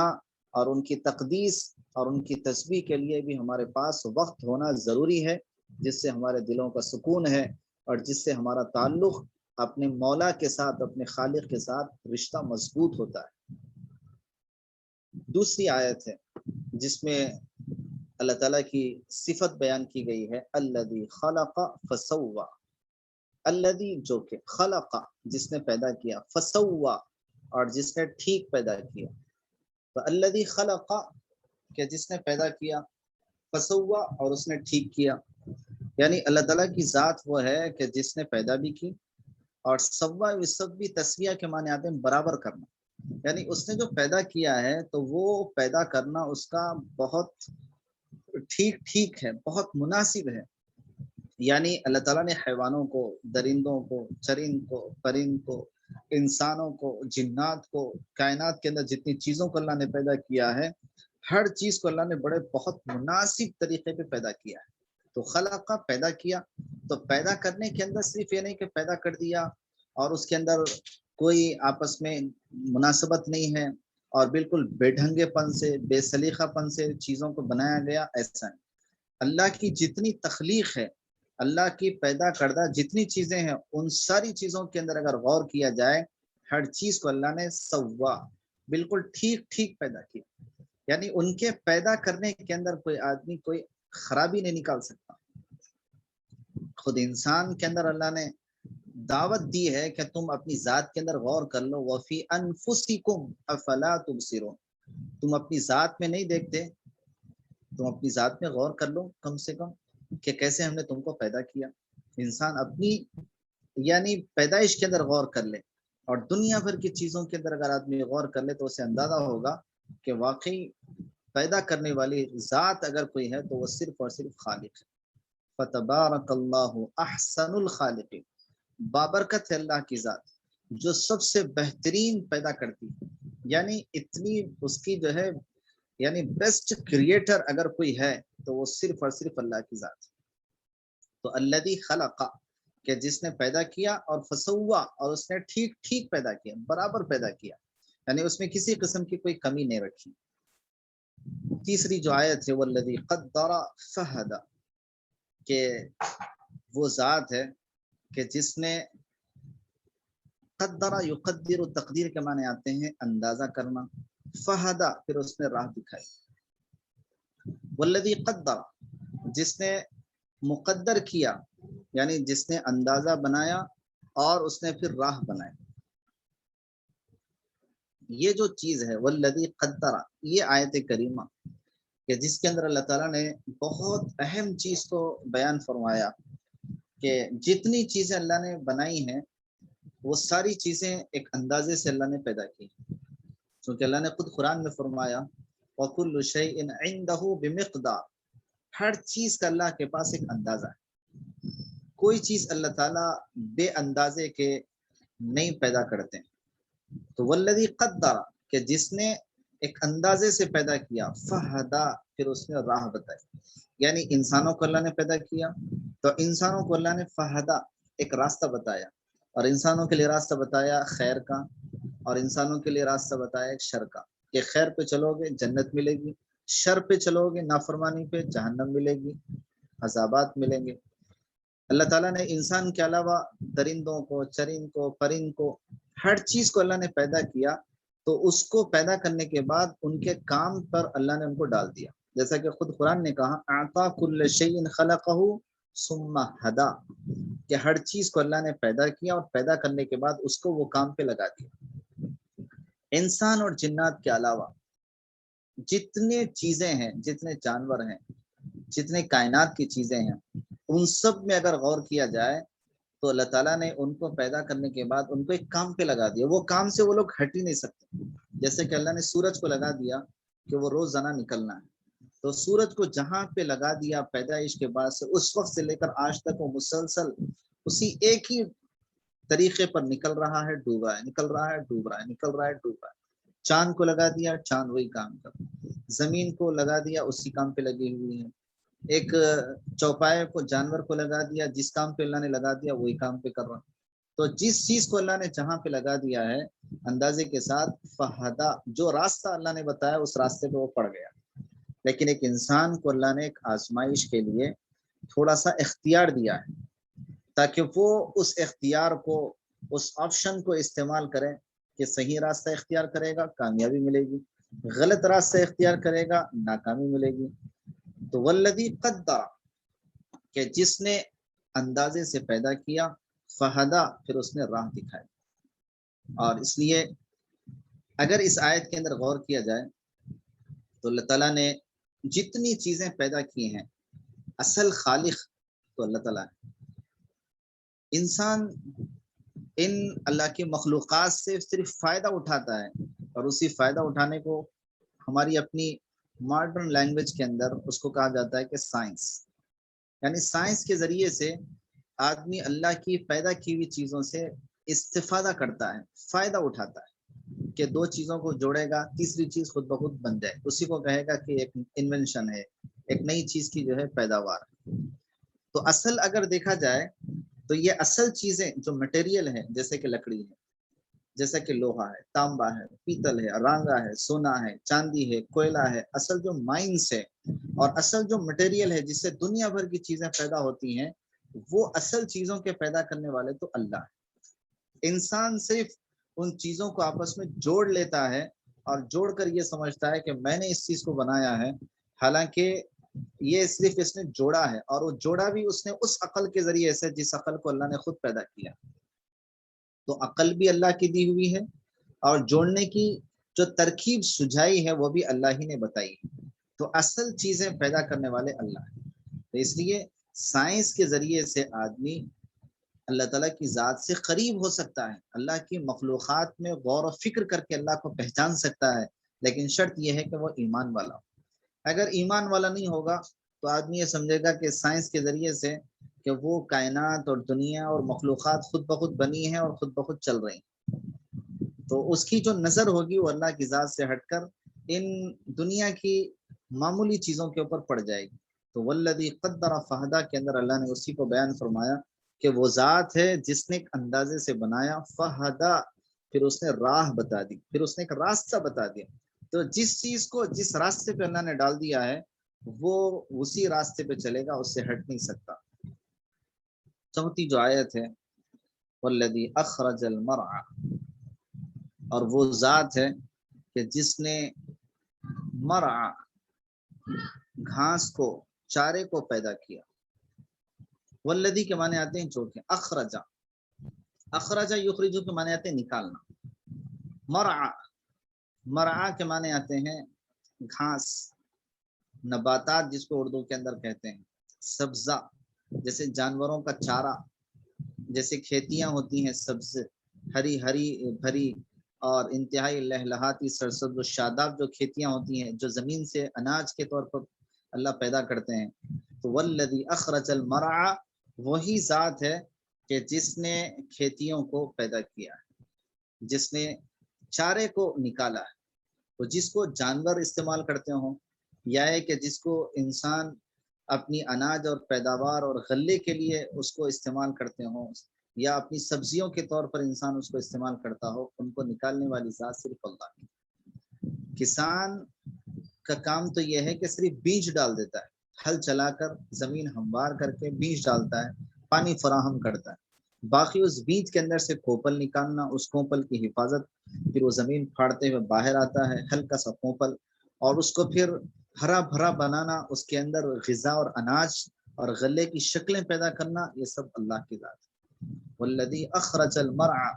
اور ان کی تقدیس اور ان کی تسبیح کے لیے بھی ہمارے پاس وقت ہونا ضروری ہے، جس سے ہمارے دلوں کا سکون ہے اور جس سے ہمارا تعلق اپنے مولا کے ساتھ، اپنے خالق کے ساتھ رشتہ مضبوط ہوتا ہے. دوسری آیت ہے جس میں اللہ تعالیٰ کی صفت بیان کی گئی ہے، الذی خلق فسوا. الذی جو کہ، خلق جس نے پیدا کیا، فسوا اور جس نے ٹھیک پیدا کیا. تو الذی خلق کہ جس نے پیدا کیا، فسوا اور اس نے ٹھیک کیا. یعنی اللہ تعالیٰ کی ذات وہ ہے کہ جس نے پیدا بھی کی، اور سوا یسوی تسویہ کے معنی آتے ہیں برابر کرنا. یعنی اس نے جو پیدا کیا ہے تو وہ پیدا کرنا اس کا بہت ٹھیک ٹھیک ہے، بہت مناسب ہے. یعنی اللہ تعالیٰ نے حیوانوں کو، درندوں کو، چرند کو، پرند کو، انسانوں کو، جنات کو، کائنات کے اندر جتنی چیزوں کو اللہ نے پیدا کیا ہے، ہر چیز کو اللہ نے بڑے بہت مناسب طریقے پہ پیدا کیا ہے. تو خلق پیدا کیا، تو پیدا کرنے کے اندر صرف یہ نہیں کہ پیدا کر دیا اور اس کے اندر کوئی آپس میں مناسبت نہیں ہے اور بالکل بے ڈھنگے پن سے، بے سلیقہ پن سے چیزوں کو بنایا گیا، ایسا نہیں. اللہ کی جتنی تخلیق ہے، اللہ کی پیدا کردہ جتنی چیزیں ہیں، ان ساری چیزوں کے اندر اگر غور کیا جائے، ہر چیز کو اللہ نے سوا، بالکل ٹھیک ٹھیک پیدا کیا. یعنی ان کے پیدا کرنے کے اندر کوئی آدمی کوئی خرابی نہیں نکال سکتا. خود انسان کے اندر اللہ نے دعوت دی ہے کہ تم اپنی ذات کے اندر غور کر لو، وفی انفسکم افلا تبصرون، تم اپنی ذات میں نہیں دیکھتے، تم اپنی ذات میں غور کر لو کم سے کم کہ کیسے ہم نے تم کو پیدا کیا۔ انسان اپنی یعنی پیدائش کے اندر غور کر لے اور دنیا بھر کی چیزوں کے اندر اگر آدمی غور کر لے تو اسے اندازہ ہوگا کہ واقعی پیدا کرنے والی ذات اگر کوئی ہے تو وہ صرف اور صرف خالق ہے۔ فتبارک اللہ احسن الخالقین، بابرکت ہے اللہ کی ذات جو سب سے بہترین پیدا کرتی ہے، یعنی اتنی اس کی جو ہے یعنی بیسٹ کریٹر اگر کوئی ہے تو وہ صرف اور صرف اللہ کی ذات ہے۔ تو الذی خلق، کہ جس نے پیدا کیا، اور فسوا، اور اس نے ٹھیک ٹھیک پیدا کیا، برابر پیدا کیا، یعنی اس میں کسی قسم کی کوئی کمی نہیں رکھی۔ تیسری جو آیت ہے والذی قدر فہدی، کہ وہ ذات ہے کہ جس نے قدر یقدر، تقدیر کے معنی آتے ہیں اندازہ کرنا، فہدا پھر اس نے راہ دکھائی، والذی قدر جس نے مقدر کیا یعنی جس نے اندازہ بنایا اور اس نے پھر راہ بنائی۔ یہ جو چیز ہے والذی قدر، یہ آیت کریمہ کہ جس کے اندر اللہ تعالیٰ نے بہت اہم چیز کو بیان فرمایا کہ جتنی چیزیں اللہ نے بنائی ہیں وہ ساری چیزیں ایک اندازے سے اللہ نے پیدا کی، کیونکہ اللہ نے خود قرآن میں فرمایا وَكُلُّ شَيْءٍ عِندَهُ بِمِقْدَارٍ، ہر چیز کا اللہ کے پاس ایک اندازہ ہے، کوئی چیز اللہ تعالیٰ بے اندازے کے نہیں پیدا کرتے۔ تو والذی قدر، کہ جس نے ایک اندازے سے پیدا کیا، فہدا پھر اس نے راہ بتائی، یعنی انسانوں کو اللہ نے پیدا کیا تو انسانوں کو اللہ نے فہدا ایک راستہ بتایا، اور انسانوں کے لیے راستہ بتایا خیر کا، اور انسانوں کے لیے راستہ بتایا شر کا، کہ خیر پہ چلو گے جنت ملے گی، شر پہ چلو گے نافرمانی پہ جہنم ملے گی، عذابات ملیں گے۔ اللہ تعالیٰ نے انسان کے علاوہ درندوں کو، چرند کو، پرند کو، ہر چیز کو اللہ نے پیدا کیا، تو اس کو پیدا کرنے کے بعد ان کے کام پر اللہ نے ان کو ڈال دیا، جیسا کہ خود قرآن نے کہا اعطا کل شیء خلقہ ثم ہدا، کہ ہر چیز کو اللہ نے پیدا کیا اور پیدا کرنے کے بعد اس کو وہ کام پہ لگا دیا۔ انسان اور جنات کے علاوہ جتنے چیزیں ہیں، جتنے جانور ہیں، جتنے کائنات کی چیزیں ہیں، ان سب میں اگر غور کیا جائے تو اللہ تعالیٰ نے ان کو پیدا کرنے کے بعد ان کو ایک کام پہ لگا دیا، وہ کام سے وہ لوگ ہٹ ہی نہیں سکتے۔ جیسے کہ اللہ نے سورج کو لگا دیا کہ وہ روزانہ نکلنا ہے، تو سورج کو جہاں پہ لگا دیا پیدائش کے بعد سے اس وقت سے لے کر آج تک وہ مسلسل اسی ایک ہی طریقے پر نکل رہا ہے، ڈوب رہا ہے، نکل رہا ہے، ڈوب رہا ہے، نکل رہا ہے، ڈوب رہا ہے۔ چاند کو لگا دیا، چاند وہی کام کر، زمین کو لگا دیا اسی کام پہ لگی ہوئی ہے، ایک چوپائے کو، جانور کو لگا دیا، جس کام پہ اللہ نے لگا دیا وہی کام پہ کر رہا۔ تو جس چیز کو اللہ نے جہاں پہ لگا دیا ہے اندازے کے ساتھ، فہدا، جو راستہ اللہ نے بتایا اس راستے پہ وہ پڑ گیا۔ لیکن ایک انسان کو اللہ نے ایک آزمائش کے لیے تھوڑا سا اختیار دیا ہے، تاکہ وہ اس اختیار کو، اس آپشن کو استعمال کرے کہ صحیح راستہ اختیار کرے گا کامیابی ملے گی، غلط راستہ اختیار کرے گا ناکامی ملے گی۔ تو والذی قدر، کہ جس نے اندازے سے پیدا کیا، فہدا پھر اس نے راہ دکھائی۔ اور اس لیے اگر اس آیت کے اندر غور کیا جائے تو اللہ تعالیٰ نے جتنی چیزیں پیدا کی ہیں اصل خالق تو اللہ تعالیٰ ہے۔ انسان ان اللہ کی مخلوقات سے صرف فائدہ اٹھاتا ہے، اور اسی فائدہ اٹھانے کو ہماری اپنی ماڈرن لینگویج کے اندر اس کو کہا جاتا ہے کہ سائنس، یعنی سائنس کے ذریعے سے آدمی اللہ کی پیدا کی ہوئی چیزوں سے استفادہ کرتا ہے، فائدہ اٹھاتا ہے کہ دو چیزوں کو جوڑے گا تیسری چیز خود بخود بن جائے، اسی کو کہے گا کہ ایک انوینشن ہے، ایک نئی چیز کی جو ہے پیداوار۔ تو اصل اگر دیکھا جائے تو یہ اصل چیزیں جو مٹیریل ہیں، جیسے کہ لکڑی ہے، جیسا کہ لوہا ہے، تانبا ہے، پیتل ہے، رانگا ہے، سونا ہے، چاندی ہے، کوئلہ ہے، اصل جو مائنس ہے اور اصل جو مٹیریل ہے جس سے دنیا بھر کی چیزیں پیدا ہوتی ہیں، وہ اصل چیزوں کے پیدا کرنے والے تو اللہ ہے۔ انسان صرف ان چیزوں کو آپس میں جوڑ لیتا ہے اور جوڑ کر یہ سمجھتا ہے کہ میں نے اس چیز کو بنایا ہے، حالانکہ یہ صرف اس نے جوڑا ہے، اور وہ جوڑا بھی اس نے اس عقل کے ذریعے سے جس عقل کو اللہ نے خود پیدا کیا۔ تو عقل بھی اللہ کی دی ہوئی ہے اور جوڑنے کی جو ترکیب سجائی ہے وہ بھی اللہ ہی نے بتائی ہے. تو اصل چیزیں پیدا کرنے والے اللہ ہیں. تو اس لیے سائنس کے ذریعے سے آدمی اللہ تعالیٰ کی ذات سے قریب ہو سکتا ہے, اللہ کی مخلوقات میں غور و فکر کر کے اللہ کو پہچان سکتا ہے, لیکن شرط یہ ہے کہ وہ ایمان والا ہو. اگر ایمان والا نہیں ہوگا تو آدمی یہ سمجھے گا کہ سائنس کے ذریعے سے کہ وہ کائنات اور دنیا اور مخلوقات خود بخود بنی ہیں اور خود بخود چل رہی ہیں, تو اس کی جو نظر ہوگی وہ اللہ کی ذات سے ہٹ کر ان دنیا کی معمولی چیزوں کے اوپر پڑ جائے گی. تو والذی قدر فہدہ کے اندر اللہ نے اسی کو بیان فرمایا کہ وہ ذات ہے جس نے ایک اندازے سے بنایا, فہدہ پھر اس نے راہ بتا دی, پھر اس نے ایک راستہ بتا دیا. تو جس چیز کو جس راستے پہ اللہ نے ڈال دیا ہے وہ اسی راستے پہ چلے گا, اس سے ہٹ نہیں سکتا. چوتھی جو آیت ہے والذی اخرج المرعى, اور وہ ذات ہے کہ جس نے مرعى گھاس کو, چارے کو پیدا کیا. والذی کے معنی آتے ہیں جو کہ اخرجا, اخرجا یخرجو کے معنی آتے ہیں نکالنا. مرعى, مرعى کے معنی آتے ہیں گھاس, نباتات جس کو اردو کے اندر کہتے ہیں, سبزہ جیسے جانوروں کا چارہ, جیسے کھیتیاں ہوتی ہیں سبز ہری ہری بھری اور انتہائی لہلہاتی سرسبز و شاداب جو کھیتیاں ہوتی ہیں جو زمین سے اناج کے طور پر اللہ پیدا کرتے ہیں. تو والذی اخرج المرعى, وہی ذات ہے کہ جس نے کھیتیوں کو پیدا کیا ہے, جس نے چارے کو نکالا ہے. تو جس کو جانور استعمال کرتے ہوں یا ہے کہ جس کو انسان اپنی اناج اور پیداوار اور غلے کے لیے اس کو استعمال کرتے ہوں, یا اپنی سبزیوں کے طور پر انسان اس کو استعمال کرتا ہو, ان کو نکالنے والی ذات صرف اللہ ہے. کسان کا کام تو یہ ہے کہ صرف بیج ڈال دیتا ہے, ہل چلا کر زمین ہموار کر کے بیج ڈالتا ہے, پانی فراہم کرتا ہے. باقی اس بیج کے اندر سے کوپل نکالنا, اس کوپل کی حفاظت, پھر وہ زمین پھاڑتے ہوئے باہر آتا ہے ہلکا سا کوپل, اور اس کو پھر ہرا بھرا بنانا, اس کے اندر غذا اور اناج اور غلے کی شکلیں پیدا کرنا, یہ سب اللہ کی ذات ہے. والذی اخرج المرعى,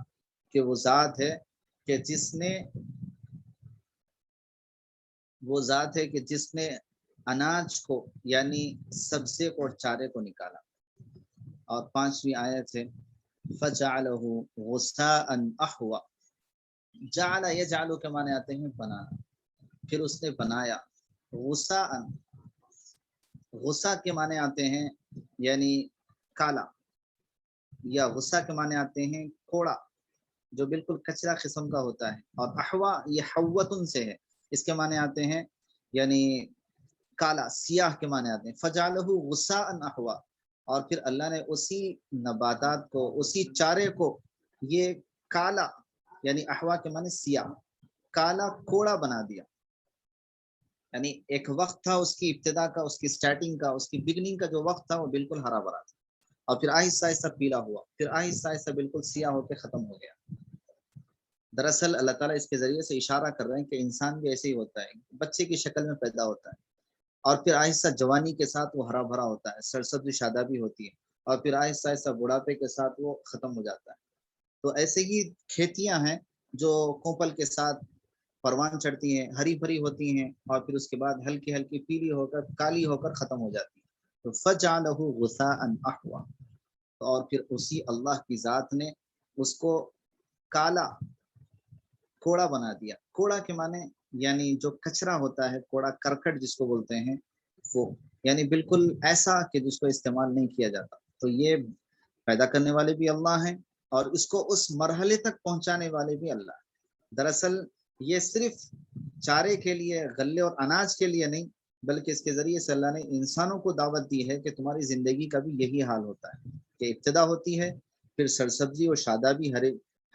کہ وہ ذات ہے کہ جس نے, وہ ذات ہے کہ جس نے اناج کو یعنی سبزے کو اور چارے کو نکالا. اور پانچویں آیت ہے فجعلہ غثاء احوا, جعل یجعل کے معنی آتے ہیں بنانا, پھر اس نے بنایا. غثاء, غصہ کے معنی آتے ہیں یعنی کالا, یا غصہ کے معنی آتے ہیں کوڑا جو بالکل کچرا قسم کا ہوتا ہے. اور احوا یہ حوتن سے ہے, اس کے معنی آتے ہیں یعنی کالا سیاہ کے معنی آتے ہیں. فجعلہ غثاء احوا, اور پھر اللہ نے اسی نباتات کو, اسی چارے کو یہ کالا یعنی احوا کے معنی سیاہ, کالا کوڑا بنا دیا. یعنی ایک وقت تھا اس کی ابتدا کا, اس کی سٹارٹنگ کا, اس کی بگننگ کا جو وقت تھا وہ بالکل ہرا بھرا تھا, اور پھر آہستہ آہستہ پیلا ہوا, پھر آہستہ آہستہ بالکل سیاہ ہو کے ختم ہو گیا. دراصل اللہ تعالیٰ اس کے ذریعے سے اشارہ کر رہے ہیں کہ انسان بھی ایسے ہی ہوتا ہے, بچے کی شکل میں پیدا ہوتا ہے اور پھر آہستہ جوانی کے ساتھ وہ ہرا بھرا ہوتا ہے, سرسبز شادابی ہوتی ہے, اور پھر آہستہ آہستہ بڑھاپے کے ساتھ وہ ختم ہو جاتا ہے. تو ایسے ہی کھیتیاں ہیں جو کوپل کے ساتھ پروان چڑھتی ہیں, ہری بھری ہوتی ہیں, اور پھر اس کے بعد ہلکی ہلکی پیلی ہو کر کالی ہو کر ختم ہو جاتی ہیں. تو فجعلہ غثاء احوا, اور پھر اسی اللہ کی ذات نے اس کو کالا کوڑا بنا دیا. کوڑا کے معنی یعنی جو کچرا ہوتا ہے, کوڑا کرکٹ جس کو بولتے ہیں, وہ یعنی بالکل ایسا کہ جس کو استعمال نہیں کیا جاتا. تو یہ پیدا کرنے والے بھی اللہ ہیں اور اس کو اس مرحلے تک پہنچانے والے بھی اللہ ہیں. دراصل یہ صرف چارے کے لیے, غلے اور اناج کے لیے نہیں, بلکہ اس کے ذریعے سے اللہ نے انسانوں کو دعوت دی ہے کہ تمہاری زندگی کا بھی یہی حال ہوتا ہے کہ ابتدا ہوتی ہے, پھر سرسبزی اور شادابی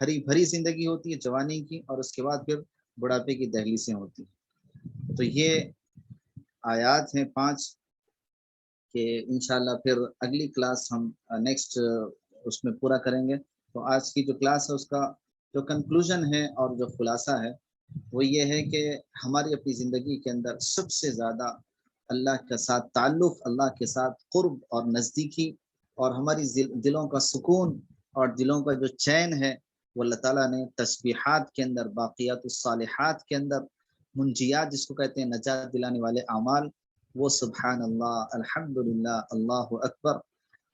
ہری بھری زندگی ہوتی ہے جوانی کی, اور اس کے بعد پھر بڑھاپے کی دہلیزیں ہوتی ہیں. تو یہ آیات ہیں 5 کہ انشاءاللہ پھر اگلی کلاس ہم نیکسٹ اس میں پورا کریں گے. تو آج کی جو کلاس ہے اس کا جو کنکلوژن ہے اور جو خلاصہ ہے وہ یہ ہے کہ ہماری اپنی زندگی کے اندر سب سے زیادہ اللہ کے ساتھ تعلق, اللہ کے ساتھ قرب اور نزدیکی, اور ہماری دلوں کا سکون اور دلوں کا جو چین ہے وہ اللہ تعالیٰ نے تسبیحات کے اندر، باقیات الصالحات کے اندر، منجیات جس کو کہتے ہیں نجات دلانے والے اعمال، وہ سبحان اللہ، الحمدللہ، اللہ اکبر،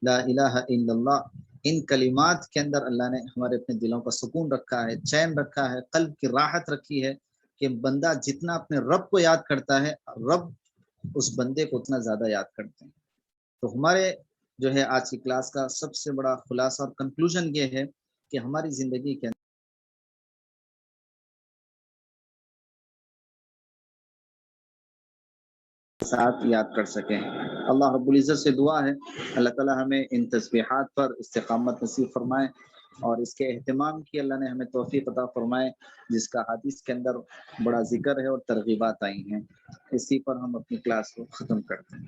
لا الہ الا اللہ، ان کلمات کے اندر اللہ نے ہمارے اپنے دلوں کا سکون رکھا ہے، چین رکھا ہے، قلب کی راحت رکھی ہے کہ بندہ جتنا اپنے رب کو یاد کرتا ہے، رب اس بندے کو اتنا زیادہ یاد کرتے ہیں۔ تو ہمارے جو ہے آج کی کلاس کا سب سے بڑا خلاصہ اور کنکلوژن یہ ہے کہ ہماری زندگی کے ساتھ یاد کر سکیں۔ اللہ رب العزت سے دعا ہے اللہ تعالی ہمیں ان تسبیحات پر استقامت نصیب فرمائے، اور اس کے اہتمام کی اللہ نے ہمیں توفیق عطا فرمائے، جس کا حدیث کے اندر بڑا ذکر ہے اور ترغیبات آئی ہیں۔ اسی پر ہم اپنی کلاس کو ختم کرتے ہیں۔